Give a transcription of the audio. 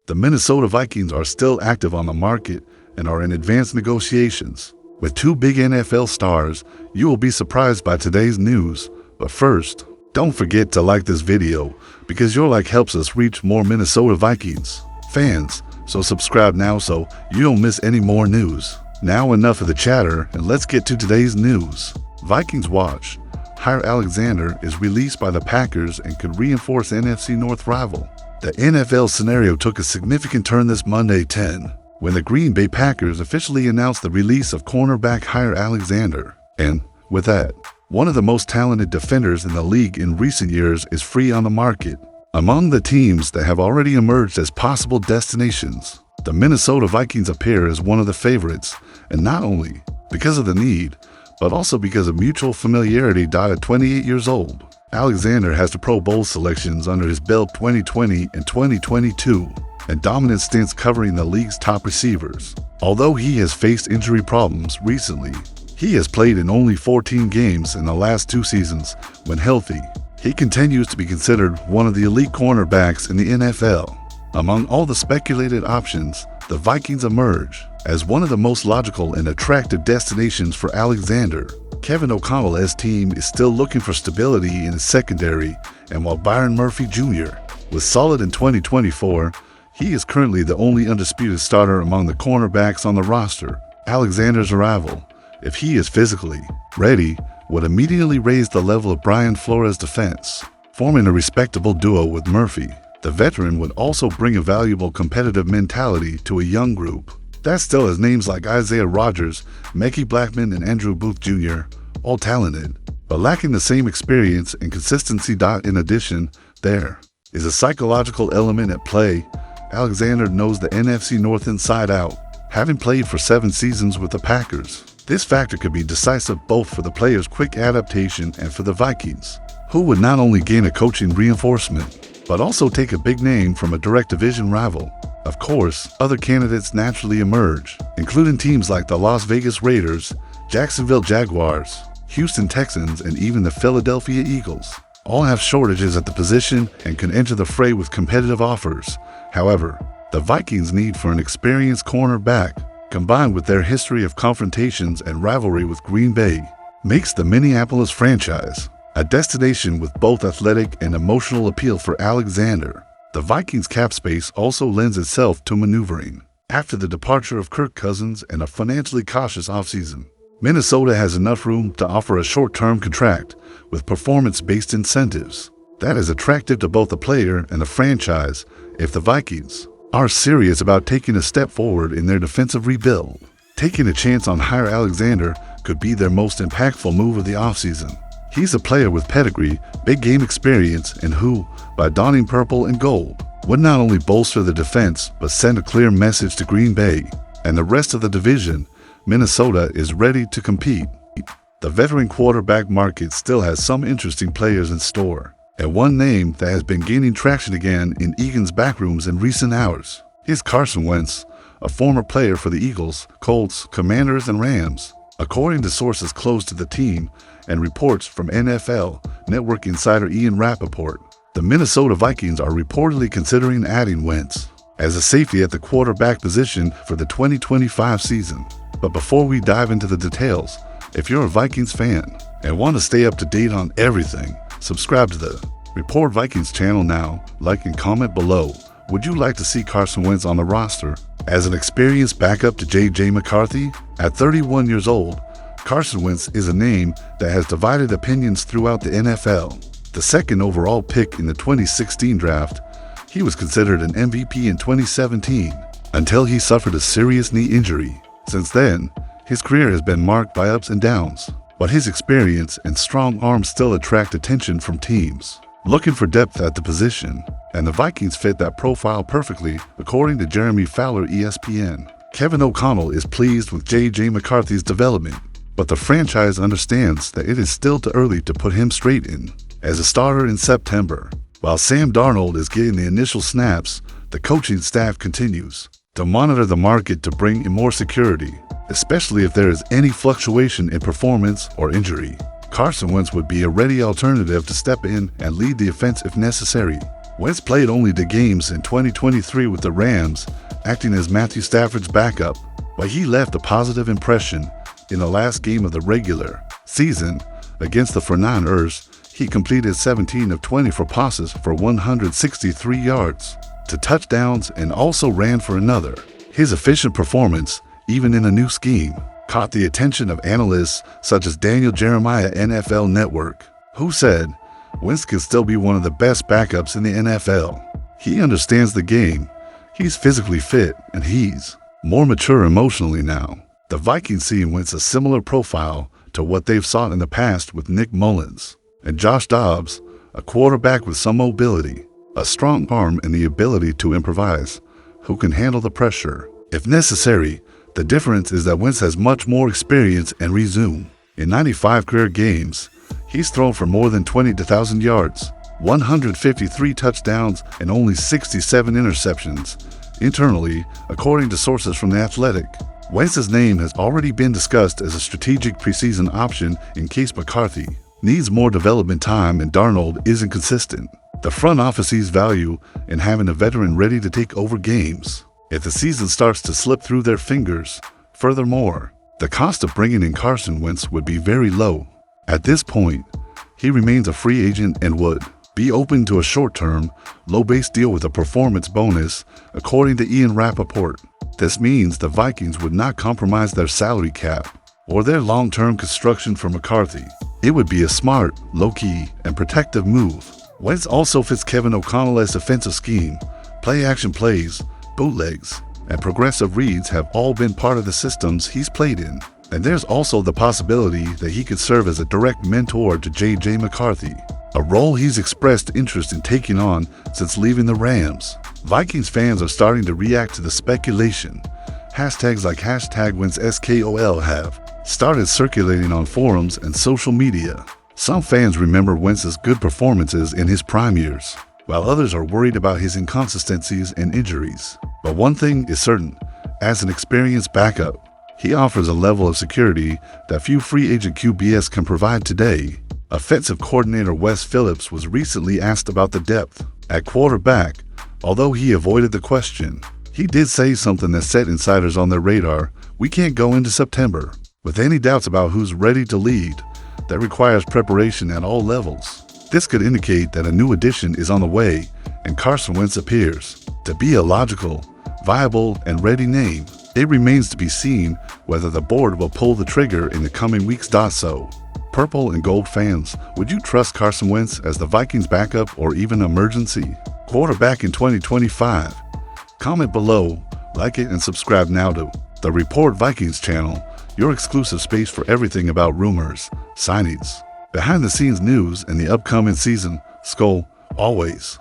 The Minnesota Vikings are still active on the market and are in advanced negotiations. With two big NFL stars, you will be surprised by today's news. But first, don't forget to like this video because your like helps us reach more Minnesota Vikings fans. So subscribe now so you don't miss any more news. Now enough of the chatter and let's get to today's news. Vikings watch. Jaire Alexander is released by the Packers and could reinforce NFC North rival. The NFL scenario took a significant turn this Monday 10 when the Green Bay Packers officially announced the release of cornerback Jaire Alexander. And with that, one of the most talented defenders in the league in recent years is free on the market. Among the teams that have already emerged as possible destinations, the Minnesota Vikings appear as one of the favorites, and not only because of the need, but also because of mutual familiarity. At 28 years old, Alexander has the Pro Bowl selections under his belt 2020 and 2022, and dominant stints covering the league's top receivers. Although he has faced injury problems recently, he has played in only 14 games in the last 2 seasons. When healthy, he continues to be considered one of the elite cornerbacks in the NFL. Among all the speculated options, the Vikings emerge as one of the most logical and attractive destinations for Alexander. Kevin O'Connell's team is still looking for stability in his secondary, and while Byron Murphy Jr. was solid in 2024, he is currently the only undisputed starter among the cornerbacks on the roster. Alexander's arrival, if he is physically ready, would immediately raise the level of Brian Flores' defense, forming a respectable duo with Murphy. The veteran would also bring a valuable competitive mentality to a young group that still has names like Isaiah Rodgers, Mickey Blackman, and Andrew Booth Jr., all talented, but lacking the same experience and consistency. In addition, there is a psychological element at play. Alexander knows the NFC North inside out, having played for 7 seasons with the Packers. This factor could be decisive both for the player's quick adaptation and for the Vikings, who would not only gain a coaching reinforcement, but also take a big name from a direct division rival. Of course, other candidates naturally emerge, including teams like the Las Vegas Raiders, Jacksonville Jaguars, Houston Texans, and even the Philadelphia Eagles. All have shortages at the position and can enter the fray with competitive offers. However, the Vikings' need for an experienced cornerback, combined with their history of confrontations and rivalry with Green Bay, makes the Minneapolis franchise a destination with both athletic and emotional appeal for Alexander. The Vikings' cap space also lends itself to maneuvering. After the departure of Kirk Cousins and a financially cautious offseason, Minnesota has enough room to offer a short-term contract with performance-based incentives that is attractive to both the player and the franchise. If the Vikings are serious about taking a step forward in their defensive rebuild, taking a chance on Jaire Alexander could be their most impactful move of the offseason. He's a player with pedigree, big game experience, and who, by donning purple and gold, would not only bolster the defense but send a clear message to Green Bay and the rest of the division. Minnesota is ready to compete. The veteran quarterback market still has some interesting players in store, and one name that has been gaining traction again in Egan's backrooms in recent hours is Carson Wentz, a former player for the Eagles, Colts, Commanders, and Rams. According to sources close to the team and reports from NFL Network insider Ian Rappaport, the Minnesota Vikings are reportedly considering adding Wentz as a safety at the quarterback position for the 2025 season. But before we dive into the details, if you're a Vikings fan and want to stay up to date on everything, subscribe to the Report Vikings channel now, like and comment below. Would you like to see Carson Wentz on the roster as an experienced backup to J.J. McCarthy? At 31 years old, Carson Wentz is a name that has divided opinions throughout the NFL. The second overall pick in the 2016 draft, he was considered an MVP in 2017 until he suffered a serious knee injury. Since then, his career has been marked by ups and downs, but his experience and strong arm still attract attention from teams looking for depth at the position, and the Vikings fit that profile perfectly, according to Jeremy Fowler, ESPN. Kevin O'Connell is pleased with J.J. McCarthy's development, but the franchise understands that it is still too early to put him straight in as a starter in September. While Sam Darnold is getting the initial snaps, the coaching staff continues to monitor the market to bring in more security, especially if there is any fluctuation in performance or injury. Carson Wentz would be a ready alternative to step in and lead the offense if necessary. Wentz played only the games in 2023 with the Rams, acting as Matthew Stafford's backup. While he left a positive impression in the last game of the regular season against the 49ers, he completed 17 of 24 passes for 163 yards to touchdowns and also ran for another. His efficient performance, even in a new scheme, caught the attention of analysts such as Daniel Jeremiah NFL Network, who said Wentz could still be one of the best backups in the NFL. He understands the game, he's physically fit, and he's more mature emotionally now. The Vikings see Wentz a similar profile to what they've sought in the past with Nick Mullins and Josh Dobbs, a quarterback with some mobility, a strong arm, and the ability to improvise, who can handle the pressure if necessary. The difference is that Wentz has much more experience and resume. In 95 career games, he's thrown for more than 20,000 yards, 153 touchdowns, and only 67 interceptions. Internally, according to sources from The Athletic, Wentz's name has already been discussed as a strategic preseason option in case McCarthy needs more development time and Darnold isn't consistent. The front office sees value in having a veteran ready to take over games if the season starts to slip through their fingers. Furthermore, the cost of bringing in Carson Wentz would be very low. At this point, he remains a free agent and would be open to a short-term, low-base deal with a performance bonus, according to Ian Rappaport. This means the Vikings would not compromise their salary cap or their long-term construction for McCarthy. It would be a smart, low-key, and protective move. Wentz also fits Kevin O'Connell's offensive scheme. Play-action plays, bootlegs, and progressive reads have all been part of the systems he's played in. And there's also the possibility that he could serve as a direct mentor to J.J. McCarthy, a role he's expressed interest in taking on since leaving the Rams. Vikings fans are starting to react to the speculation. Hashtags like #WentzSKOL have started circulating on forums and social media. Some fans remember Wentz's good performances in his prime years, while others are worried about his inconsistencies and injuries. But one thing is certain, as an experienced backup, he offers a level of security that few free agent QBs can provide today. Offensive coordinator Wes Phillips was recently asked about the depth at quarterback. Although he avoided the question, he did say something that set insiders on their radar: "We can't go into September with any doubts about who's ready to lead. That requires preparation at all levels." This could indicate that a new addition is on the way, and Carson Wentz appears to be a logical, viable, and ready name. It remains to be seen whether the board will pull the trigger in the coming weeks. So, Purple and Gold fans, would you trust Carson Wentz as the Vikings backup or even emergency quarterback in 2025? Comment below, like it, and subscribe now to the Report Vikings channel, your exclusive space for everything about rumors, signings, behind-the-scenes news, and the upcoming season. Skol, always.